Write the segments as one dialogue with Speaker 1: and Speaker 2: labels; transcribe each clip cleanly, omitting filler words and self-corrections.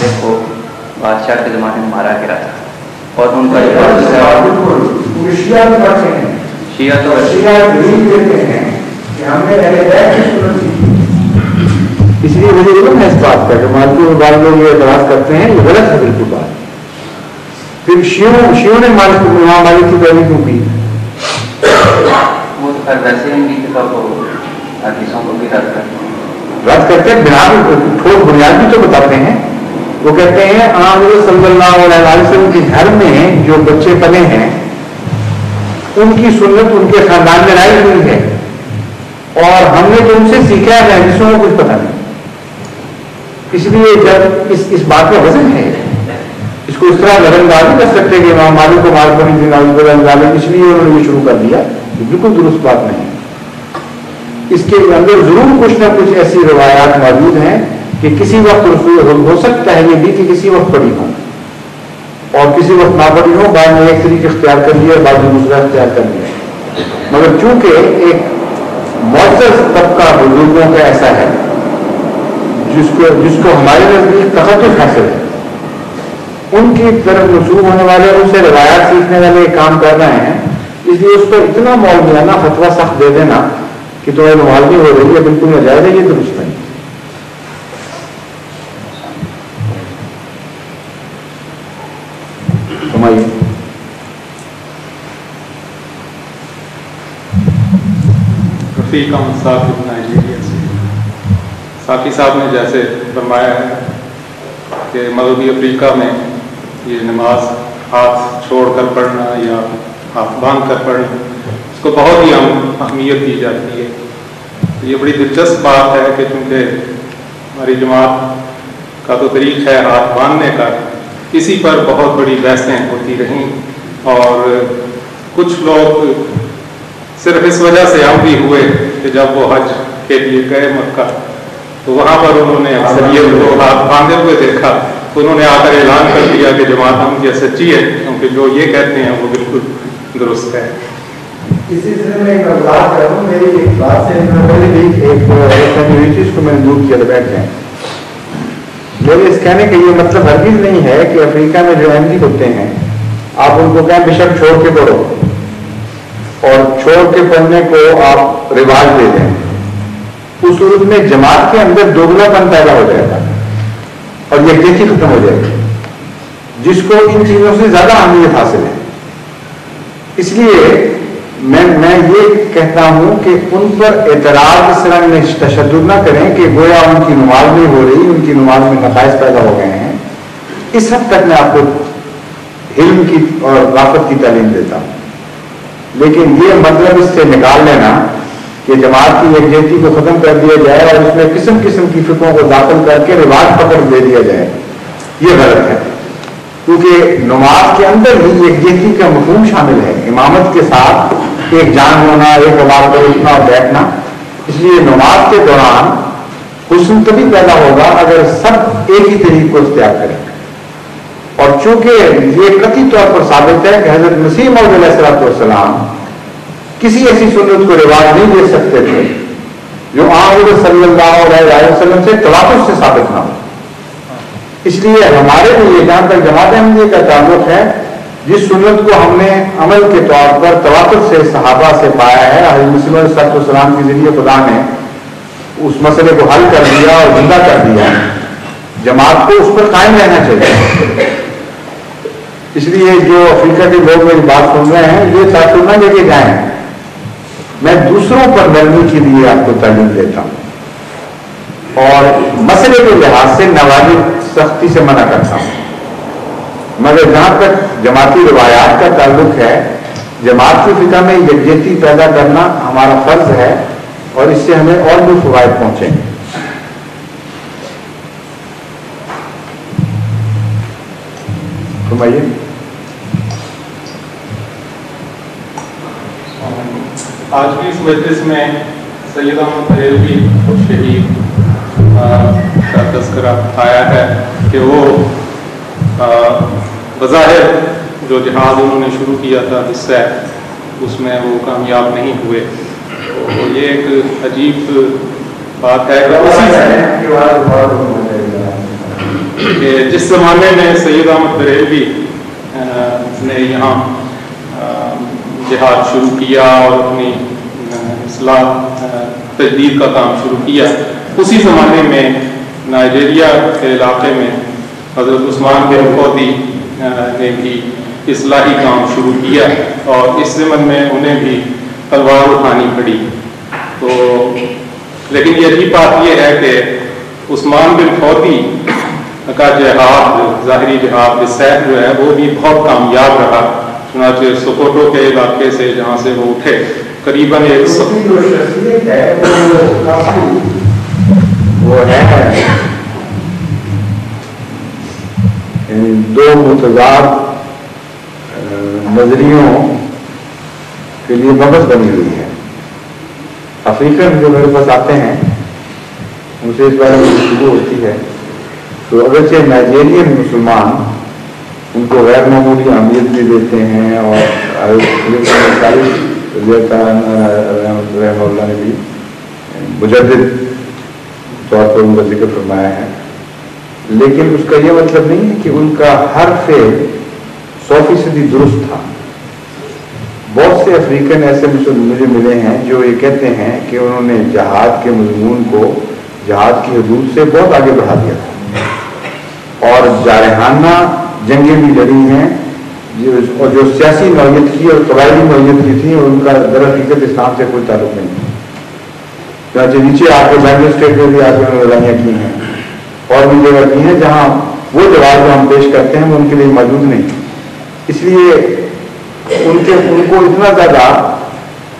Speaker 1: مالک کو بادشاہ کے زمانے میں مارا گیا تھا، اور ان کا شیعہ
Speaker 2: اس لیے مجھے علم ہے اس بات کا کہ مالکی میں بعض لوگ یہ اعتراض کرتے ہیں، یہ غلط ہے بالکل بات. پھر شیعوں نے امام مالک کی پیروی کیوں کی؟
Speaker 1: وہ تو ویسے ان کی کتاب کو حدیثوں کو بھی رد کرتے
Speaker 2: ہیں، بنا ٹھوس بنیاد بھی تو بتاتے ہیں. وہ کہتے ہیں حضرت صلی اللہ علیہ وسلم کے گھر میں جو بچے پلے ہیں ان کی سنت ان کے خاندان میں رائج ہوئی ہے، اور ہم نے جو ان سے سیکھا ہے حدیثوں کو کچھ پتہ نہیں. اس لیے جب اس بات کا وزن ہے، اس کو اس طرح نظر انداز نہیں کر سکتے کہ امام مالک کو مار پڑی تھی اس لیے انہوں نے یہ شروع کر دیا. بالکل درست بات نہیں. اس کے اندر ضرور کچھ نہ کچھ ایسی روایات موجود ہیں کہ کسی وقت ہو سکتا ہے یہ بھی کہ کسی وقت پڑی ہوں اور کسی وقت نہ پڑی ہوں، بعد میں ایک طریقے اختیار کر لیا، بعد میں دوسرا اختیار کر لیا. مگر چونکہ ایک معزز طبقہ بزرگوں کا ایسا ہے جس کو ہمارے نزدیک تخصص حاصل ہے، ان کی طرف منسوب ہونے والے ان سے روایات سیکھنے والے کام کر رہے ہیں، اس لیے اس کو اتنا مول دلانا، فتویٰ سخت دے دینا کہ تمہیں نمازی ہو رہی ہے بالکل ناجائز ہے، یہ درست نہیں. سمائیے.
Speaker 3: رفیق احمد صاحب نائجیریا سے. صافی صاحب نے جیسے فرمایا ہے کہ مغربی افریقہ میں یہ نماز ہاتھ چھوڑ کر پڑھنا یا ہاتھ باندھ کر پڑھنا، اس کو بہت ہی اہمیت دی جاتی ہے. یہ بڑی دلچسپ بات ہے کہ چونکہ ہماری جماعت کا تو طریق ہے ہاتھ باندھنے کا، اسی پر بہت بڑی بحثیں ہوتی رہیں، اور کچھ لوگ صرف اس وجہ سے ہم بھی ہوئے کہ جب وہ حج کے لیے گئے مکہ تو وہاں پر انہوں نے اکثریت کو ہاتھ باندھے ہوئے دیکھا تو انہوں نے آ کر اعلان کر دیا کہ جماعت ہم کی سچی ہے، کیونکہ جو یہ کہتے ہیں وہ بالکل درست ہے.
Speaker 2: اسی سلسلے میں ایک وضاحت کروں، میری ایک بات سے کو میں نے دور کیا بیٹھ جائیں. میرے اس کہنے کا یہ مطلب ہرگز نہیں ہے کہ افریقہ میں جو احمدی ہوتے ہیں آپ ان کو کہیں بے شک چھوڑ کے پڑھو، اور چھوڑ کے پڑھنے کو آپ رواج دے دیں. اس صورت میں جماعت کے اندر دوگلا پن پیدا ہو جائے گا اور یکجہتی ختم ہو جائے گی، جس کو ان چیزوں سے زیادہ اہمیت حاصل ہے. اس لیے میں یہ کہتا ہوں کہ ان پر اعتراض اس طرح میں تشدد نہ کریں کہ گویا ان کی نماز نہیں ہو رہی، ان کی نماز میں نقائص پیدا ہو گئے ہیں. اس حد تک میں آپ کو علم کی اور رافت کی تعلیم دیتا ہوں، لیکن یہ مطلب اس سے نکال لینا کہ جماعت کی یکجہتی کو ختم کر دیا جائے اور اس میں قسم قسم کی فکروں کو داخل کر کے رواج پکڑ دے دیا جائے، یہ غلط ہے. کیونکہ نماز کے اندر ہی یکجہتی کا مفہوم شامل ہے، امامت کے ساتھ ایک جان ہونا، ایک آواز پر اٹھنا اور بیٹھنا. اس لیے نماز کے دوران حسن تبھی پیدا ہوگا اگر سب ایک ہی طریقے کو اختیار کریں. اور چونکہ یہ قطعی طور پر ثابت ہے کہ حضرت مسیح موعود علیہ السلام کسی ایسی سنت کو رواج نہیں دے سکتے تھے جو حضرت صلی اللہ علیہ وسلم سے تواتر سے ثابت نہ ہو. اس لیے ہمارے لیے جہاں تک جماعت احمدیہ کا تعلق ہے، جس سنت کو ہم نے عمل کے طور پر تواتر سے صحابہ سے پایا ہے، حضرت مسیح علیہ السلام کے ذریعے خدا نے اس مسئلے کو حل کر دیا اور زندہ کر دیا، جماعت کو اس پر قائم رہنا چاہیے. اس لیے جو افریقہ کے لوگ میری بات سن رہے ہیں یہ تاثر نہ لے کے جائیں، میں دوسروں پر نرمی کے لیے آپ کو تعلیم دیتا ہوں اور مسئلے کے لحاظ سے نواجب سختی سے منع کرتا ہوں. مگر جہاں تک جماعتی روایات کا تعلق ہے، جماعت کی فقہ میں یکجہتی پیدا کرنا ہمارا فرض ہے اور اس سے ہمیں اور بھی فوائد پہنچیں گے. سمائیے.
Speaker 3: آج کی اس مجلس میں سید احمد بریلوی شہید کا تذکرہ آیا ہے کہ وہ بظاہر جو جہاد انہوں نے شروع کیا تھا حصہ اس میں وہ کامیاب نہیں ہوئے. تو یہ ایک عجیب بات ہے کہ کہ جس زمانے میں سید احمد بریلوی نے یہاں جہاد شروع کیا اور اپنی اصلاح تجدید کا کام شروع کیا، اسی زمانے میں نائجیریا کے علاقے میں حضرت عثمان بن فودی نے بھی اصلاحی کام شروع کیا، اور اس زمن میں انہیں بھی تلوار اٹھانی پڑی۔ تو لیکن یہ عجیب بات یہ ہے کہ عثمان بن فودی کا جہاد، ظاہری جہاد بالسیف جو ہے، وہ بھی بہت کامیاب رہا۔ چنانچہ سکوٹو کے علاقے سے جہاں سے وہ اٹھے قریباً ایک
Speaker 2: وہ ہے دو متضاد نظریوں کے لیے مبحث بنی ہوئی ہے۔ افریقن جو میرے پاس آتے ہیں ان سے اس بارے میں گفتگو ہوتی ہے، تو اگرچہ نائجیرین مسلمان ان کو غیر معمولی اہمیت بھی دیتے ہیں، اور رحمہ اللہ نے بھی مجدد طور پر ان کا ذکر فرمایا ہے، لیکن اس کا یہ مطلب نہیں ہے کہ ان کا ہر فعل 100% درست تھا۔ بہت سے افریقن ایسے مجھے ملے ہیں جو یہ کہتے ہیں کہ انہوں نے جہاد کے مضمون کو جہاد کی حدود سے بہت آگے بڑھا دیا تھا، اور جارحانہ جنگیں بھی لڑی ہیں، اور جو سیاسی نوعیت کی اور قبائلی نوعیت کی تھی، ان کا در حقیقت اسلام سے کوئی تعلق نہیں ہے۔ چنانچہ نیچے آ کے بینگل اسٹیٹ میں بھی آ کے انہوں نے لڑائیاں کی ہیں، اور بھی جگہ کی ہیں جہاں وہ جواب جو ہم پیش کرتے ہیں وہ ان کے لیے موجود نہیں۔ اس لیے ان کو اتنا زیادہ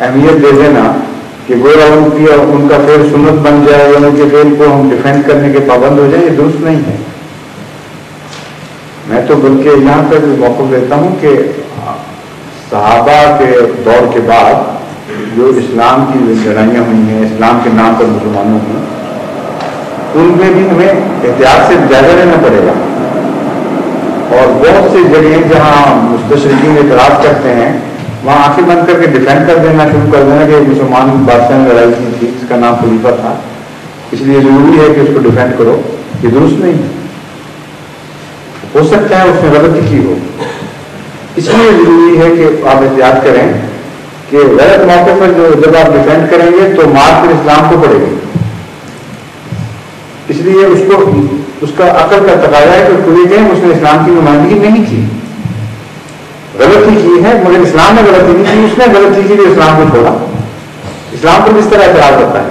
Speaker 2: اہمیت دے دینا کہ گویا ان کا فعل سنت بن جائے یا ان کے فعل کو ہم ڈیفینڈ کرنے کے پابند ہو جائیں، یہ درست نہیں ہے۔ میں تو بلکہ یہاں پر موقف لیتا ہوں کہ صحابہ کے دور کے بعد جو اسلام کی لڑائیاں ہوئی ہیں، اسلام کے نام پر مسلمانوں کی، ان میں بھی ہمیں احتیاط سے جائزہ لینا پڑے گا، اور بہت سی جگہیں جہاں مستشرقین اعتراض کرتے ہیں وہاں آنکھیں بند کر کے ڈیفینڈ کر دینا شروع کر دینا کہ مسلمان بادشاہ نے لڑائی کی تھی، اس کا نام خلیفہ تھا، اس لیے ضروری ہے کہ اس کو ڈیفینڈ کرو، یہ درست نہیں ہے۔ ہو سکتا ہے اس نے غلطی کی ہو، اس لیے ضروری ہے کہ آپ احتیاط کریں کہ غلط موقع پر جب آپ ڈیفینڈ کریں گے تو مار پھر اسلام کو پڑے گی۔ اس لیے اس کا عقل کا تقاضا ہے کہ اس کو یہ کہیں اس نے اسلام کی نمائندگی نہیں کی، غلطی کی ہے، مگر اسلام نے غلطی نہیں کی، اس نے غلطی کی، اسلام کو چھوڑا۔ اسلام کو کس طرح اعتراض ہوتا ہے؟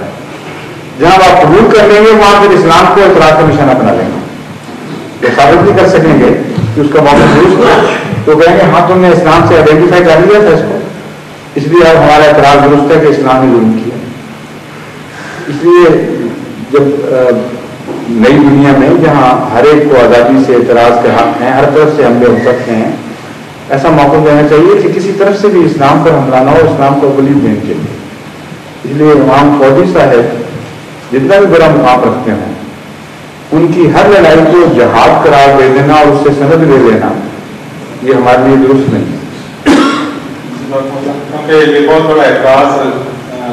Speaker 2: جہاں آپ قبول کر لیں گے وہاں پھر اسلام کو اعتراض کا نشانہ بنا لیں گے، یہ ثابت نہیں کر سکیں گے کہ اس کا موقف درست ہے، تو کہیں گے ہاں تم نے اسلام سے آئیڈینٹیفائی کر لیا تھا اس کو، اس لیے اب ہمارا اعتراض درست ہے کہ اسلام نے ظلم کیا۔ اس لیے جب نئی دنیا میں جہاں ہر ایک کو آزادی سے اعتراض کے حق ہیں، ہر طرف سے حملے ہو سکتے ہیں، ایسا موقف دینا چاہیے کہ کسی طرف سے بھی اسلام پر حملہ نہ ہو، اسلام کو اقلیت دینی چاہیے۔ اس لیے امام فوجی صاحب جتنا بھی بڑا مقام رکھتے ہیں، ان کی ہر لڑائی کو جہاد قرار دے دینا اور اس سے سند دے دینا یہ ہمارے لیے درست نہیں ہے۔
Speaker 3: کیونکہ یہ بہت بڑا اعتراض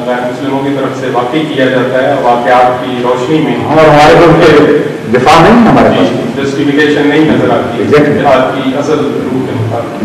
Speaker 3: غیر مسلموں کی طرف سے واقعی کیا جاتا ہے واقعات کی روشنی میں،
Speaker 2: اور ہمارے کو دفاع نہیں، ہمارے پاس
Speaker 3: جسٹیفیکیشن نہیں نظر آتی جہاد کی اصل روح کے مطابق۔